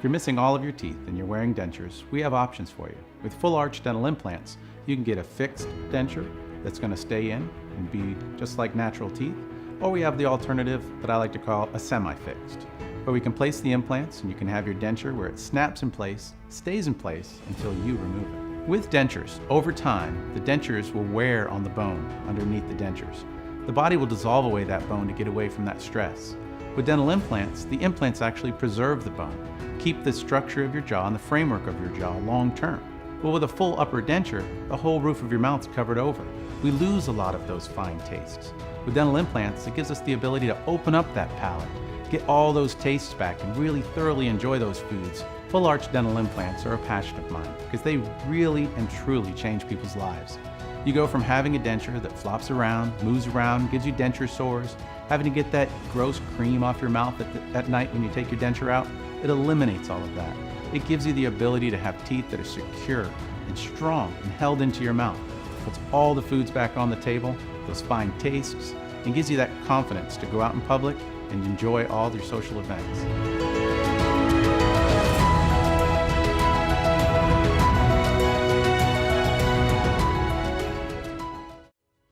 you're missing all of your teeth and you're wearing dentures, we have options for you. With full arch dental implants, you can get a fixed denture that's going to stay in and be just like natural teeth, or we have the alternative that I like to call a semi-fixed, where we can place the implants and you can have your denture where it snaps in place, stays in place until you remove it. With dentures, over time, the dentures will wear on the bone underneath the dentures. The body will dissolve away that bone to get away from that stress. With dental implants, the implants actually preserve the bone, keep the structure of your jaw and the framework of your jaw long term. Well, with a full upper denture, the whole roof of your mouth's covered over. We lose a lot of those fine tastes. With dental implants, it gives us the ability to open up that palate, get all those tastes back, and really thoroughly enjoy those foods. Full arch dental implants are a passion of mine because they really and truly change people's lives. You go from having a denture that flops around, moves around, gives you denture sores, having to get that gross cream off your mouth at night when you take your denture out. It eliminates all of that. It gives you the ability to have teeth that are secure and strong and held into your mouth. Puts all the foods back on the table, those fine tastes, and gives you that confidence to go out in public and enjoy all your social events.